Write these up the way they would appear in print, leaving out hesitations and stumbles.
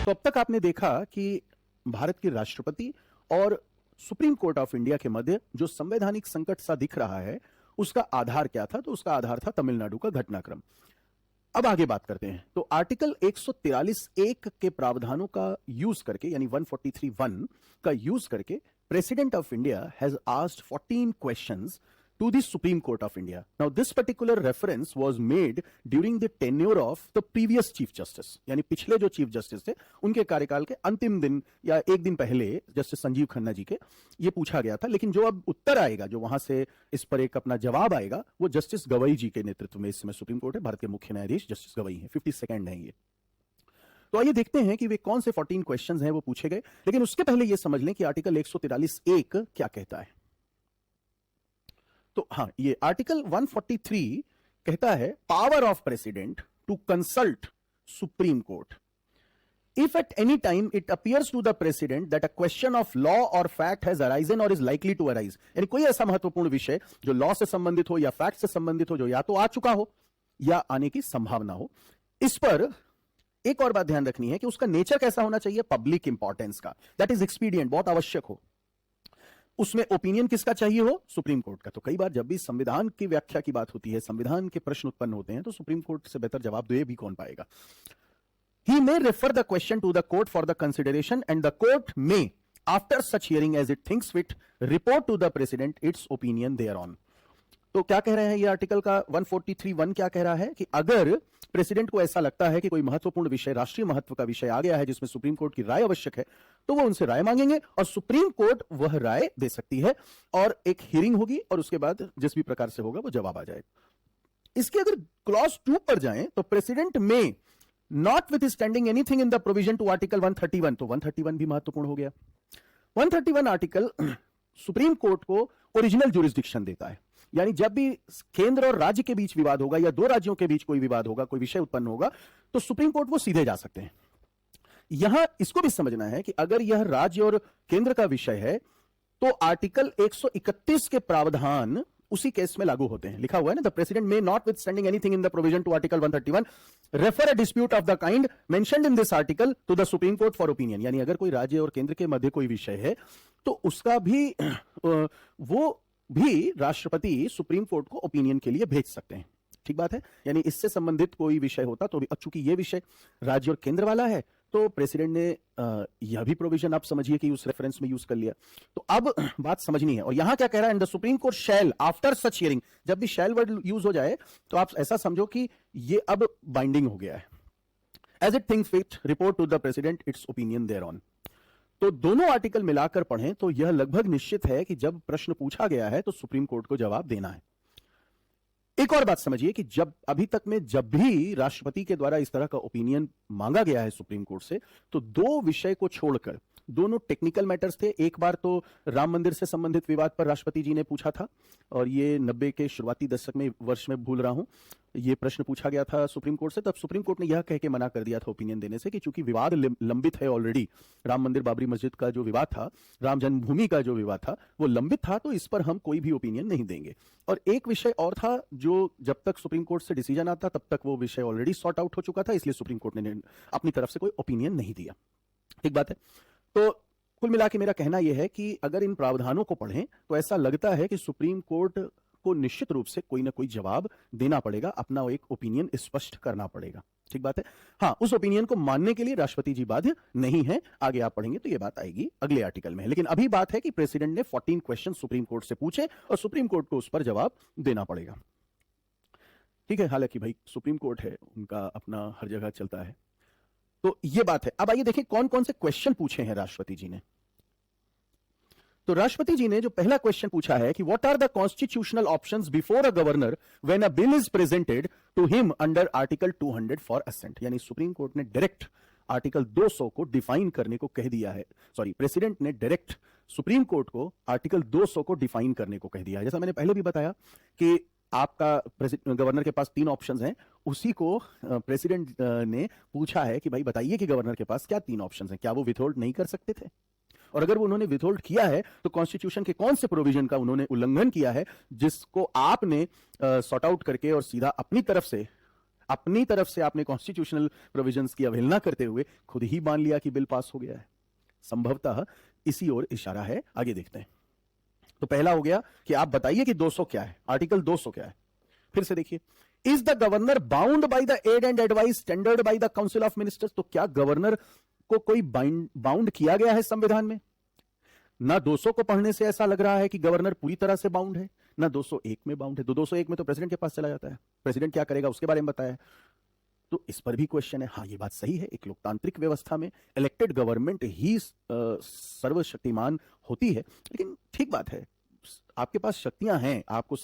तो अब तक आपने देखा कि भारत के राष्ट्रपति और सुप्रीम कोर्ट ऑफ इंडिया के मध्य जो संवैधानिक संकट सा दिख रहा है उसका आधार क्या था। तो उसका आधार था तमिलनाडु का घटनाक्रम। अब आगे बात करते हैं। तो आर्टिकल 143(1) के प्रावधानों का यूज करके यानी 143(1) का यूज करके president of India has asked 14 questions to the Supreme Court of India. Now, this particular reference was made during the tenure of the previous Chief Justice. यानी पिछले जो चीफ जस्टिस थे उनके कार्यकाल के अंतिम दिन या एक दिन पहले जस्टिस संजीव खन्ना जी के ये पूछा गया था। लेकिन जो अब उत्तर आएगा, जो वहां से इस पर एक अपना जवाब आएगा, वो जस्टिस गवई जी के नेतृत्व में इस समय सुप्रीम कोर्ट है। भारत के मुख्य न्यायाधीश जस्टिस गवई हैं। 52nd है ये। तो आइए देखते हैं कि वे कौन से 14 क्वेश्चंस हैं वो पूछे गए। लेकिन उसके पहले ये समझ लें कि आर्टिकल 143(1) क्या कहता है। तो हां, ये आर्टिकल 143 कहता है power of president to consult Supreme Court if at any time it appears to the president that a question of law or fact has arisen or is likely to arise. यानी कोई ऐसा महत्वपूर्ण विषय जो law से संबंधित हो या फैक्ट से संबंधित हो, जो या तो आ चुका हो या आने की संभावना हो। इस पर एक और बात ध्यान रखनी है कि उसका नेचर कैसा होना चाहिए, पब्लिक इंपॉर्टेंस का, दैट इज एक्सपीडियंट, बहुत आवश्यक हो। उसमें ओपिनियन किसका चाहिए हो, सुप्रीम कोर्ट का। तो कई बार जब भी संविधान की व्याख्या की बात होती है, संविधान के प्रश्न उत्पन्न होते हैं, तो सुप्रीम कोर्ट से बेहतर जवाब दे भी कौन पाएगा। He may refer the question to the court for the consideration and the court may after such hearing as it thinks fit report to the president its opinion thereon. तो क्या कह रहे हैं ये आर्टिकल का 143(1) क्या कह रहा है कि अगर प्रेसिडेंट को ऐसा लगता है कि कोई महत्वपूर्ण विषय, राष्ट्रीय महत्व का विषय आ गया है जिसमें सुप्रीम कोर्ट की राय आवश्यक है, तो वो उनसे राय मांगेंगे और सुप्रीम कोर्ट वह राय दे सकती है और एक हियरिंग होगी और उसके बाद जिस भी प्रकार से होगा वो जवाब आ जाएगा। इसके अगर क्लॉज 2 पर जाएं तो president may notwithstanding anything in the provision to article 131, तो 131 भी महत्वपूर्ण हो गया। 131 आर्टिकल सुप्रीम कोर्ट को ओरिजिनल ज्यूरिसडिक्शन देता है। यानी जब भी केंद्र और राज्य के बीच विवाद होगा या दो राज्यों के बीच कोई विवाद होगा, कोई विषय उत्पन्न होगा, तो सुप्रीम कोर्ट वो सीधे जा सकते हैं। यहां इसको भी समझना है कि अगर यह राज्य और केंद्र का विषय है तो आर्टिकल 131 के प्रावधान उसी केस में लागू होते हैं। लिखा हुआ है ना, the president may notwithstanding anything in the provision to article 131 refer a dispute of the kind mentioned in this article to the Supreme Court for opinion. यानी अगर कोई राज्य और केंद्र के मध्य कोई विषय है तो उसका भी वो भी राष्ट्रपति सुप्रीम कोर्ट को ओपिनियन के लिए भेज सकते हैं। ठीक बात है। यानी इससे संबंधित कोई विषय होता तो चूंकि ये विषय राज्य और केंद्र वाला है तो प्रेसिडेंट ने यह भी प्रोविजन आप समझिए कि उस रेफरेंस में यूज कर लिया। तो अब बात समझनी है। और यहां क्या कह रहा है, and the Supreme court shell after such hearing. जब भी शैल वर्ड यूज हो जाए तो आप ऐसा समझो कि ये अब बाइंडिंग हो गया है। As it thinks fit report to the president its opinion thereon. तो दोनों आर्टिकल मिलाकर पढ़ें तो यह लगभग निश्चित है कि जब प्रश्न पूछा गया है तो सुप्रीम कोर्ट को जवाब देना है। एक और बात समझिए कि जब अभी तक में जब भी राष्ट्रपति के द्वारा इस तरह का ओपिनियन मांगा गया है सुप्रीम कोर्ट से, तो दो विषय को छोड़कर दोनों टेक्निकल मैटर्स थे। एक बार तो राम मंदिर से संबंधित विवाद पर राष्ट्रपति जी ने पूछा था और ये 90 के शुरुआती दशक में वर्ष में भूल रहा हूं, ये प्रश्न पूछा गया था सुप्रीम कोर्ट से। तब सुप्रीम कोर्ट ने यह कह के मना कर दिया था ओपिनियन देने से कि चूंकि विवाद लंबित है ऑलरेडी, राम मंदिर बाबरी मस्जिद का जो विवाद था, राम जन्मभूमि का जो विवाद था, वो लंबित था, तो इस पर हम कोई भी ओपिनियन नहीं देंगे। और एक विषय और था जो जब तक सुप्रीम कोर्ट से डिसीजन आता तब तक वो विषय ऑलरेडी सॉर्ट आउट हो चुका था, इसलिए सुप्रीम कोर्ट ने अपनी तरफ से कोई ओपिनियन नहीं दिया। ठीक बात है। तो कुल मिला के मेरा कहना यह है कि अगर इन प्रावधानों को पढ़ें तो ऐसा लगता है कि सुप्रीम कोर्ट को निश्चित रूप से कोई ना कोई जवाब देना पड़ेगा, अपना एक ओपिनियन स्पष्ट करना पड़ेगा। ठीक बात है। हाँ, उस ओपिनियन को मानने के लिए राष्ट्रपति जी बाध्य नहीं है। आगे आप पढ़ेंगे तो यह बात आएगी अगले आर्टिकल में। लेकिन अभी बात है कि प्रेसिडेंट ने 14 क्वेश्चन सुप्रीम कोर्ट से पूछे और सुप्रीम कोर्ट को उस पर जवाब देना पड़ेगा। ठीक है। हालांकि भाई सुप्रीम कोर्ट है, उनका अपना हर जगह चलता है। तो यह बात है। अब आइए देखें कौन कौन से क्वेश्चन पूछे हैं राष्ट्रपति जी ने। तो राष्ट्रपति जी ने जो पहला क्वेश्चन पूछा है कि what are the constitutional options before a governor when a bill is presented to him under article 200 for assent. यानी सुप्रीम कोर्ट ने डायरेक्ट आर्टिकल 200 को डिफाइन करने को कह दिया है। सॉरी, प्रेसिडेंट ने डायरेक्ट सुप्रीम कोर्ट को आर्टिकल 200 को डिफाइन करने को कह दिया है। जैसा मैंने पहले भी बताया कि आपका गवर्नर के पास 3 ऑप्शंस हैं, उसी को प्रेसिडेंट ने पूछा है कि भाई बताइए कि गवर्नर के पास क्या 3 ऑप्शंस हैं, क्या वो विथहोल्ड नहीं कर सकते थे? और अगर वो उन्होंने विथहोल्ड किया है तो कॉन्स्टिट्यूशन के कौन से प्रोविजन का उन्होंने उल्लंघन किया है जिसको आपने सॉर्ट आउट करके और सीधा अपनी तरफ से अपनी तरफ से आपने कॉन्स्टिट्यूशनल प्रोविजंस की अवहेलना करते हुए खुद ही मान लिया कि बिल पास हो गया है। संभवतः इसी ओर इशारा है। आगे देखते हैं। तो पहला हो गया कि आप बताइए कि 200 क्या है, आर्टिकल 200 क्या है। फिर से देखिए, is the governor bound by the aid and advice tendered by the council of ministers. तो क्या गवर्नर को कोई बाउंड किया गया है संविधान में? ना 200 को पढ़ने से ऐसा लग रहा है कि गवर्नर पूरी तरह से बाउंड है, ना 201 में बाउंड है। 201 में तो प्रेसिडेंट के पास चला जाता है, प्रेसिडेंट क्या करेगा उसके बारे में बताया है। तो इस पर भी क्वेश्चन है। हाँ, ये बात सही है, एक लोकतांत्रिक व्यवस्था में इलेक्टेड गवर्नमेंट ही सर्वशक्तिमान होती है, लेकिन ठीक बात है, आपके पास शक्तियां हैं, आपको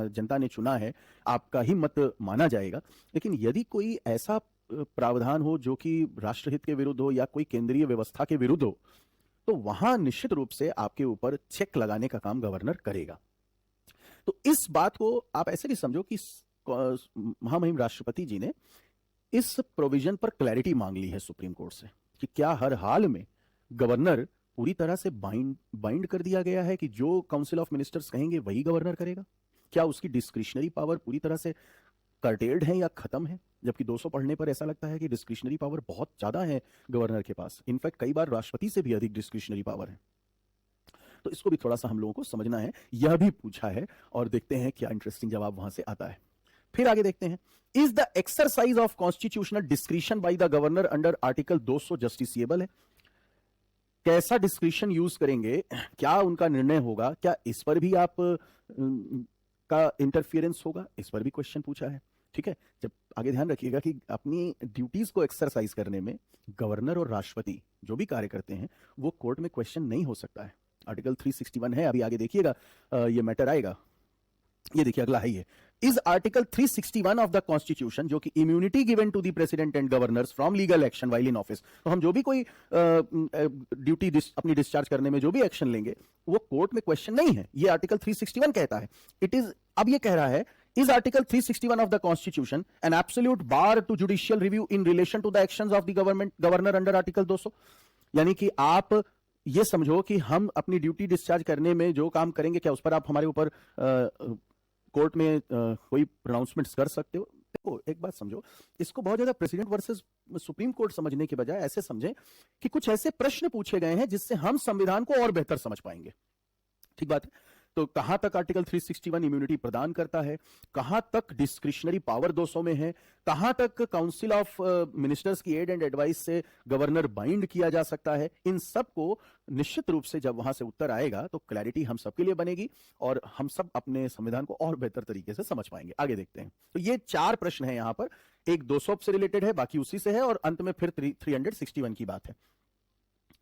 जनता ने चुना है, आपका ही मत माना जाएगा। लेकिन यदि कोई ऐसा प्रावधान हो जो कि राष्ट्रहित के विरुद्ध हो या कोई केंद्रीय व्यवस्था के विरुद्ध हो, तो वहां निश्चित रूप से आपके ऊपर चेक लगाने का काम गवर्नर करेगा। तो इस बात को आप ऐसे भी समझो कि महामहिम राष्ट्रपति जी ने इस प्रोविजन पर क्लैरिटी मांग ली है सुप्रीम कोर्ट से कि क्या हर हाल में गवर्नर पूरी तरह से बाइंड कर दिया गया है कि जो काउंसिल ऑफ मिनिस्टर्स कहेंगे वही गवर्नर करेगा? क्या उसकी डिस्क्रिशनरी पावर पूरी तरह से कर्टेल्ड है या खत्म है? जबकि 200 पढ़ने पर ऐसा लगता है कि डिस्क्रिशनरी पावर बहुत ज्यादा है गवर्नर के पास, इनफैक्ट कई बार राष्ट्रपति से भी अधिक डिस्क्रिशनरी पावर है। तो इसको भी थोड़ा सा हम लोगों को समझना है, यह भी पूछा है और देखते हैं क्या इंटरेस्टिंग जवाब वहां से आता है। फिर आगे देखते हैं, is the exercise of constitutional discretion by the governor under article 200 justiciable है? कैसा डिस्क्रिशन यूज करेंगे, क्या उनका निर्णय होगा, क्या इस पर भी आप का इंटरफियरेंस होगा? इस पर भी क्वेश्चन पूछा है। ठीक है, जब आगे ध्यान रखिएगा कि अपनी ड्यूटीज को एक्सरसाइज करने में गवर्नर और राष्ट्रपति जो भी कार्य करते हैं वो कोर्ट में क्वेश्चन नहीं हो सकता है। आर्टिकल 361 है, अभी आगे देखिएगा ये मैटर आएगा। ये देखिए अगला है, ये is article 361 of the constitution, जो कि immunity given to the president and governors from legal action while in office. तो हम जो भी कोई ड्यूटी अपनी डिस्चार्ज करने में जो भी एक्शन लेंगे वो कोर्ट में क्वेश्चन नहीं है, ये आर्टिकल 361 कहता है। इट इज, अब ये कह रहा है, is article 361 of the constitution an absolute bar to judicial review in relation to the actions of the governor under article 200? यानी कि आप ये समझो कि हम अपनी ड्यूटी डिस्चार्ज करने में जो काम करेंगे, क्या उस पर आप हमारे ऊपर कोर्ट में कोई प्रोनाउंसमेंट्स कर सकते हो? देखो एक बात समझो, इसको बहुत ज्यादा प्रेसिडेंट वर्सेस सुप्रीम कोर्ट समझने के बजाय ऐसे समझें कि कुछ ऐसे प्रश्न पूछे गए हैं जिससे हम संविधान को और बेहतर समझ पाएंगे। ठीक बात है। तो कहां तक आर्टिकल 361 इम्यूनिटी प्रदान करता है, कहां तक डिस्क्रिशनरी पावर 200 में है, कहां तक काउंसिल ऑफ मिनिस्टर्स की एड एंड एडवाइस से गवर्नर बाइंड किया जा सकता है, इन सब को निश्चित रूप से जब वहां से उत्तर आएगा तो क्लैरिटी हम सबके लिए बनेगी और हम सब अपने संविधान को और बेहतर तरीके से समझ पाएंगे। आगे देखते हैं। तो ये 4 प्रश्न है यहां पर, एक 200 से रिलेटेड है, बाकी उसी से है, और अंत में फिर 361 की बात है।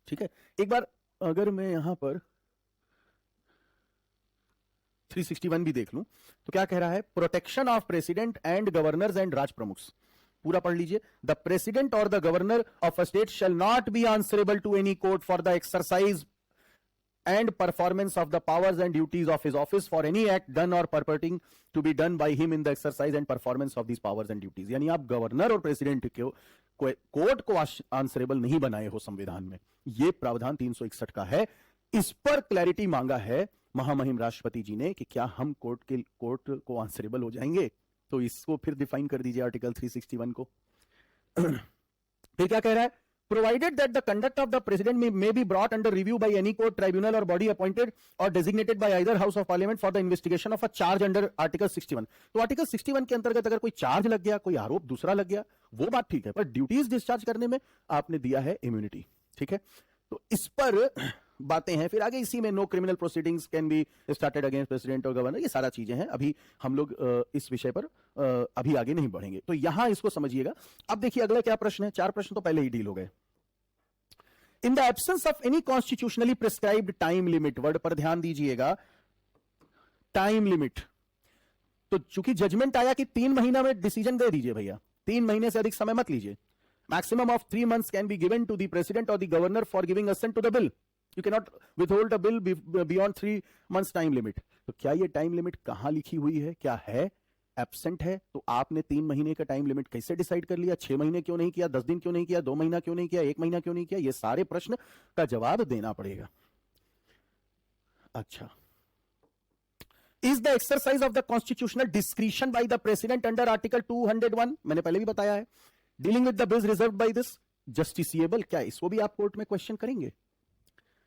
ठीक है, एक बार अगर मैं यहां पर 361 भी देख लूं तो क्या कह रहा है, protection of president and governors and Rajpramukh. पूरा पढ़ लीजिए, द प्रेसिडेंट और the governor of a state shall not be answerable to any court for the exercise and performance of the powers and duties of his office for any act done or purporting to be done by him in the exercise and performance of these powers and duties। यानी आप governor और president को court को answerable नहीं बनाए हो संविधान में, ये प्रावधान 361 का है। इस पर क्लैरिटी मांगा है महामहिम राष्ट्रपति जी ने कि क्या हम कोर्ट को आंसरेबल हो जाएंगे। तो इसको फिर डिफाइन कर दीजिए आर्टिकल 361 को। फिर क्या कह रहा है, provided that the conduct of the president may be brought under review by any court, tribunal or body appointed or designated by either house of parliament for the investigation of a charge under article 61। तो article 61 के अंतर्गत अगर कोई charge लग गया, कोई आरोप दूसरा लग गया, वो बात ठीक है, पर ड्यूटीज डिस्चार्ज करने में आपने दिया है इम्यूनिटी। ठीक है, तो इस पर बातें हैं। फिर आगे इसी में no criminal proceedings can be started against president और गवर्नर, ये सारा चीजें हैं। अभी हम लोग इस विषय पर अभी आगे नहीं बढ़ेंगे, तो यहां इसको समझिएगा। अब देखिए अगला क्या प्रश्न है, 4 प्रश्न तो पहले ही डील हो गए। In the absence of any constitutionally prescribed time limit, word पर ध्यान दीजिएगा, टाइम लिमिट। तो चूंकि जजमेंट आया कि 3 महीना में डिसीजन दे दीजिए भैया, 3 महीने से अधिक समय मत लीजिए। Maximum of 3 months can be given to the president और the governor for giving assent to the bill. You can not withhold a bill beyond 3 months time limit. तो क्या ये टाइम लिमिट कहां लिखी हुई है, क्या है, एब्सेंट है? तो आपने 3 महीने का टाइम लिमिट कैसे डिसाइड कर लिया? 6 महीने क्यों नहीं किया, 10 दिन क्यों नहीं किया, 2 महीना क्यों नहीं किया, 1 महीना क्यों नहीं किया? ये सारे प्रश्न का जवाब देना पड़ेगा। अच्छा, is the exercise of the constitutional discretion by the president under article 201, मैंने पहले भी बताया है, dealing with the bills reserved by this justiciable, क्या इसको भी आप कोर्ट में क्वेश्चन करेंगे?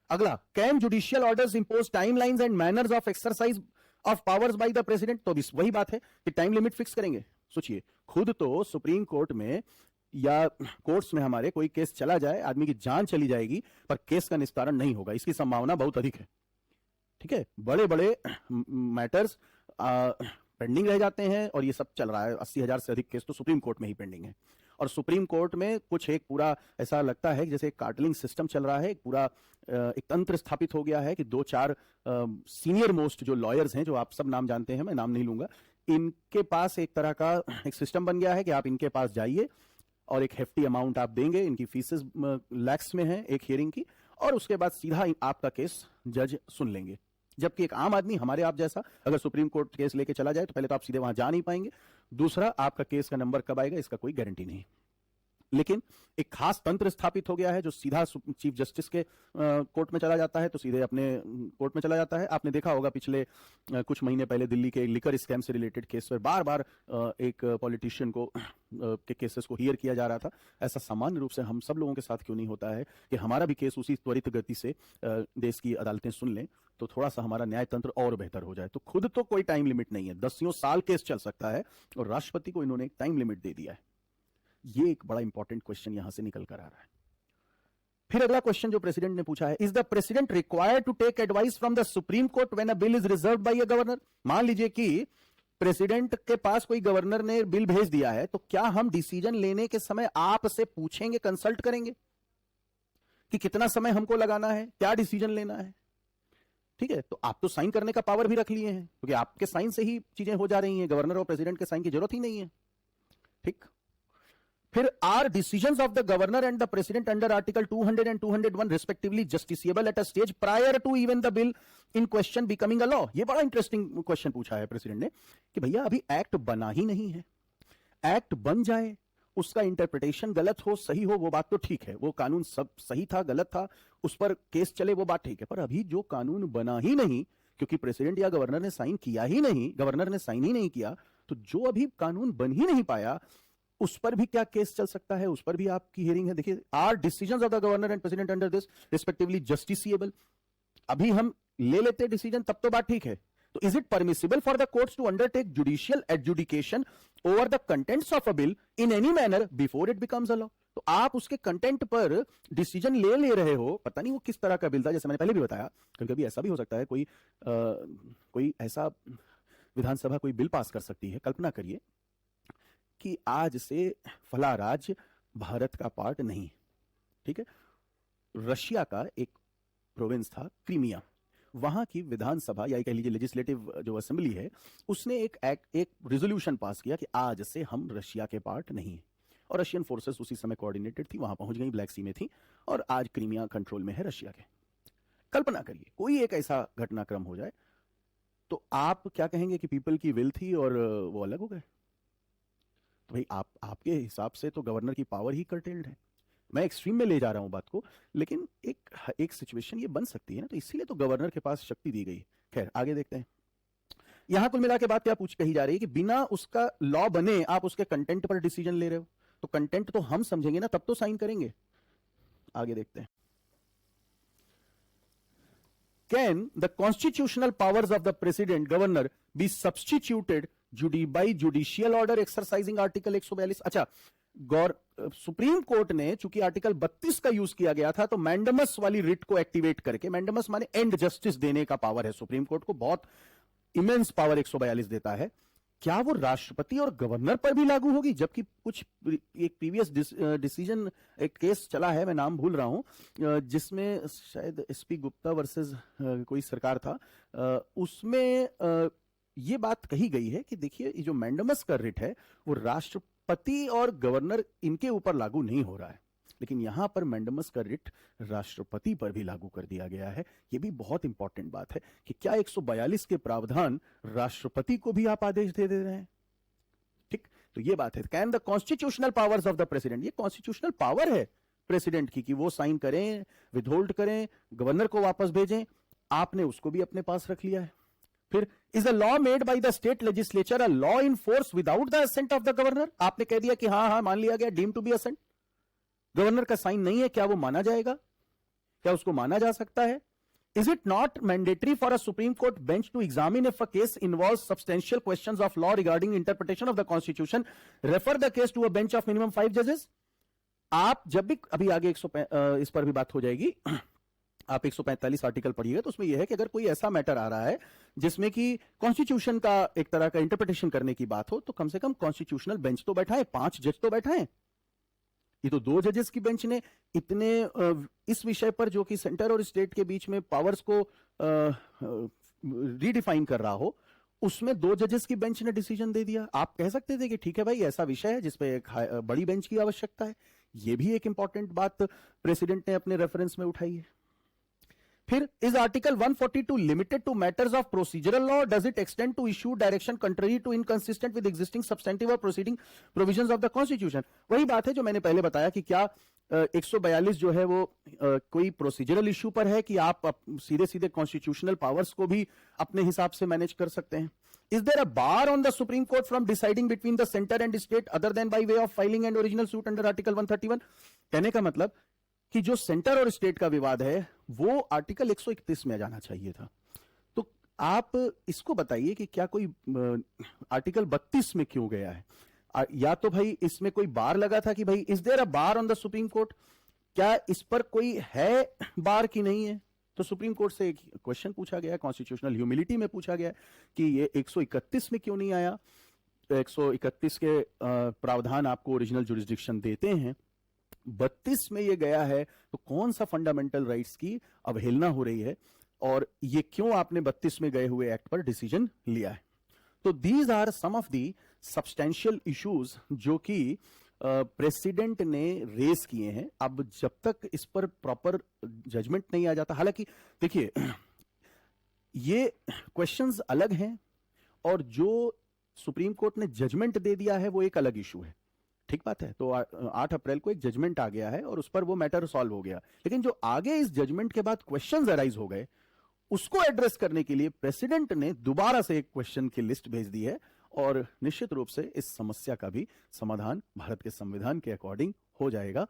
अगला, can judicial orders impose timelines and manners of exercise of powers by the president, तो भी वही बात है कि टाइम लिमिट फिक्स करेंगे। सोचिए, खुद तो सुप्रीम कोर्ट में या कोर्ट्स में हमारे कोई केस चला जाए, आदमी की जान चली जाएगी, पर केस का निस्तारण नहीं होगा, इसकी संभावना बहुत अधिक है। ठीक है, बड़े बड़े मैटर्स पेंडिंग रह जाते हैं और ये सब चल रहा है। 80,000 से अधिक केस तो सुप्रीम कोर्ट में ही पेंडिंग है, और सुप्रीम कोर्ट में कुछ एक पूरा ऐसा लगता है जैसे एक कार्टलिंग सिस्टम चल रहा है, एक पूरा एक तंत्र स्थापित हो गया है कि 2-4 सीनियर मोस्ट जो लॉयर्स हैं, जो आप सब नाम जानते हैं, मैं नाम नहीं लूंगा, इनके पास एक तरह का एक सिस्टम बन गया है कि आप इनके पास जाइए और एक हेफ्टी अमाउंट आप देंगे, इनकी फीसेस लैक्स में है एक हियरिंग की, और उसके बाद सीधा आपका केस जज सुन लेंगे। जबकि एक आम आदमी हमारे आप जैसा अगर सुप्रीम कोर्ट केस लेके चला जाए तो पहले तो आप सीधे वहां जा नहीं पाएंगे, दूसरा आपका केस का नंबर कब आएगा इसका कोई गारंटी नहीं। लेकिन एक खास तंत्र स्थापित हो गया है जो सीधा चीफ जस्टिस के कोर्ट में चला जाता है, तो सीधे अपने कोर्ट में चला जाता है। आपने देखा होगा पिछले कुछ महीने पहले दिल्ली के लिकर स्कैम से रिलेटेड केस पर बार बार एक पॉलिटिशियन को के केसेस को हियर किया जा रहा था। ऐसा सामान्य रूप से हम सब लोगों के साथ क्यों नहीं होता है कि हमारा भी केस उसी त्वरित गति से देश की अदालतें सुन लें, तो थोड़ा सा हमारा न्याय तंत्र और बेहतर हो जाए। तो खुद तो कोई टाइम लिमिट नहीं है, 10 साल केस चल सकता है, और राष्ट्रपति को इन्होंने एक टाइम लिमिट दे दिया है। ये एक बड़ा इंपॉर्टेंट क्वेश्चन यहां से निकल कर आ रहा है। फिर अगला क्वेश्चन जो प्रेसिडेंट ने पूछा है, is the president required to take advice from the Supreme Court when a bill is reserved by a governor? मान लीजिए कि प्रेसिडेंट के पास कोई गवर्नर ने बिल भेज दिया है, तो क्या हम डिसीजन लेने के समय आपसे पूछेंगे, कंसल्ट करेंगे कि कितना समय हमको लगाना है, क्या डिसीजन लेना है? ठीक है, तो आप तो साइन करने का पावर भी रख लिए हैं, क्योंकि आपके साइन से ही चीजें हो जा रही हैं, गवर्नर और प्रेसिडेंट के साइन की जरूरत ही नहीं है। ठीक, फिर are decisions of the governor and the president under article 200 and 201 respectively justiciable at a stage prior to even the bill in question becoming a law? ये बड़ा इंटरेस्टिंग क्वेश्चन पूछा है प्रेसिडेंट ने कि भैया अभी एक्ट बना ही नहीं है, एक्ट बन जाए, उसका इंटरप्रिटेशन गलत हो सही हो वो बात तो ठीक है, वो कानून सब सही था गलत था उस पर केस चले वो बात ठीक है, पर अभी जो कानून बना ही नहीं, क्योंकि प्रेसिडेंट या गवर्नर ने साइन किया ही नहीं, गवर्नर ने साइन ही नहीं किया, तो जो अभी कानून बन ही नहीं पाया उस पर भी क्या केस चल सकता है, उस पर भी आपकी हियरिंग है। देखिए, are decisions of the governor and president under this respectively justiciable, अभी हम ले लेते डिसीजन तब तो बात ठीक है। तो is it permissible for the courts to undertake judicial adjudication over the contents of a bill in any manner before it becomes a law? तो आप उसके कंटेंट पर डिसीजन ले रहे हो, पता नहीं वो किस तरह का बिल था, जैसे मैंने पहले भी बताया, कभी कभी ऐसा भी हो सकता है कोई ऐसा विधानसभा कोई बिल पास कर सकती है, कल्पना करिए कि आज से फला राज्य भारत का पार्ट नहीं, ठीक है, रशिया का एक प्रोविंस था क्रीमिया, वहां की विधानसभा या कह लीजिए लेजिस्लेटिव जो असेंबली है, उसने एक रेजोल्यूशन पास किया कि आज से हम रशिया के पार्ट नहीं है, और रशियन फोर्सेस उसी समय कोऑर्डिनेटेड थी, वहां पहुंच गई, ब्लैक सी में थी, और आज क्रीमिया कंट्रोल में है रशिया के। कल्पना करिए कोई एक ऐसा घटनाक्रम हो जाए, तो आप क्या कहेंगे कि पीपल की विल थी और वो अलग हो गए? तो भाई आपके हिसाब से तो गवर्नर की पावर ही कर्टेल्ड है। मैं एक्सट्रीम में ले जा रहा हूं बात को, लेकिन एक सिचुएशन ये बन सकती है ना, तो इसीलिए तो गवर्नर के पास शक्ति दी गई। खैर आगे देखते हैं। यहां कुल मिला के बात क्या कही जा रही है कि बिना उसका लॉ बने आप उसके कंटेंट पर डिसीजन ले रहे हो, तो कंटेंट तो हम समझेंगे ना, तब तो साइन करेंगे। आगे देखते हैं। Can the constitutional powers of the president governor be substituted by judicial order exercising article 142? अच्छा, सुप्रीम कोर्ट ने चूंकि आर्टिकल 32 का यूज किया गया था, तो मैंडमस वाली रिट को एक्टिवेट करके, मैंडमस माने एंड जस्टिस देने का पावर है सुप्रीम कोर्ट को, बहुत इमेंस पावर 142 देता है। क्या वो राष्ट्रपति और गवर्नर पर भी लागू होगी? जबकि कुछ एक प्रीवियस डिसीजन, एक केस चला है, मैं नाम भूल रहा हूं, जिसमें शायद एसपी गुप्ता वर्सेस कोई सरकार था, उसमें ये बात कही गई है कि देखिए ये जो मैंडमस का रिट है वो राष्ट्रपति और गवर्नर इनके ऊपर लागू नहीं हो रहा है, लेकिन यहां पर मैंडमस का रिट राष्ट्रपति पर भी लागू कर दिया गया है। यह भी बहुत इंपॉर्टेंट बात है कि क्या 142 के प्रावधान राष्ट्रपति को भी आप आदेश दे रहे हैं? ठीक, तो यह बात है। Can the constitutional powers of the president, ये कॉन्स्टिट्यूशनल पावर है प्रेसिडेंट की कि वो साइन करें, विदहोल्ड करें, गवर्नर को वापस भेजें, आपने उसको भी अपने पास रख लिया है। फिर is a law made by the state legislature a law in force without the assent of the governor? आपने कह दिया कि हाँ हाँ मान लिया गया, deem to be assent, governor का साइन नहीं है, क्या वो माना जाएगा? क्या उसको माना जा सकता है? Is it not mandatory for a Supreme Court bench to examine if a case involves substantial questions of law regarding interpretation of the Constitution? Refer the case to a bench of minimum 5 judges. आप जब भी, अभी आगे इस पर भी बात हो जाएगी, आप 145 आर्टिकल पढ़िएगा तो उसमें यह है कि अगर कोई ऐसा मैटर आ रहा है जिसमें कि कॉन्स्टिट्यूशन का एक तरह का इंटरप्रिटेशन करने की बात हो, तो कम से कम कॉन्स्टिट्यूशनल बेंच तो बैठा है, 5 जज तो बैठा है। ये तो 2 जजेस की बेंच ने इतने इस विषय पर जो कि सेंटर और स्टेट के बीच में पावर्स को रीडिफाइन कर रहा हो, उसमें 2 जजेस की बेंच ने डिसीजन दे दिया। आप कह सकते थे कि ठीक है भाई, ऐसा विषय है जिसपे एक बड़ी बेंच की आवश्यकता है। ये भी एक इंपॉर्टेंट बात प्रेसिडेंट ने अपने रेफरेंस में उठाई है। फिर is article 142 limited to matters of procedural law? Does it extend to issue direction contrary to inconsistent with existing substantive और proceeding provisions of the constitution? वही बात है जो मैंने पहले बताया कि क्या 142 जो है वो कोई प्रोसीजरल इशू पर है कि आप सीधे सीधे कॉन्स्टिट्यूशनल पावर्स को भी अपने हिसाब से मैनेज कर सकते हैं? Is there a bar on the Supreme Court from deciding between the centre and state other than by way of filing and original suit under article 131? कहने का मतलब कि जो सेंटर और स्टेट का विवाद है वो आर्टिकल 131 में जाना चाहिए था। तो आप इसको बताइए कि क्या कोई आर्टिकल 32 में क्यों गया है? या तो भाई इसमें कोई बार लगा था कि भाई is there a bar on the Supreme Court, क्या इस पर कोई है बार की नहीं है? तो सुप्रीम कोर्ट से एक क्वेश्चन पूछा गया, कॉन्स्टिट्यूशनल ह्यूमिलिटी में पूछा गया कि ये 131 में क्यों नहीं आया? तो 131 के प्रावधान आपको ओरिजिनल जुरिस्डिक्शन देते हैं, 32 में ये गया है, तो कौन सा फंडामेंटल राइट्स की अवहेलना हो रही है और ये क्यों आपने 32 में गए हुए एक्ट पर डिसीजन लिया है? तो these are some of the substantial issues जो कि प्रेसिडेंट ने रेस किए हैं। अब जब तक इस पर प्रॉपर जजमेंट नहीं आ जाता, हालांकि देखिए ये क्वेश्चंस अलग हैं और जो सुप्रीम कोर्ट ने जजमेंट दे दिया है वो एक अलग इशू है, ठीक बात है। तो 8 अप्रैल को एक जजमेंट आ गया है और उस पर वो मैटर सॉल्व हो गया, लेकिन जो आगे इस जजमेंट के बाद क्वेश्चंस अराइज हो गए उसको एड्रेस करने के लिए प्रेसिडेंट ने दोबारा से एक क्वेश्चन की लिस्ट भेज दी है और निश्चित रूप से इस समस्या का भी समाधान भारत के संविधान के अकॉर्डिंग हो जाएगा।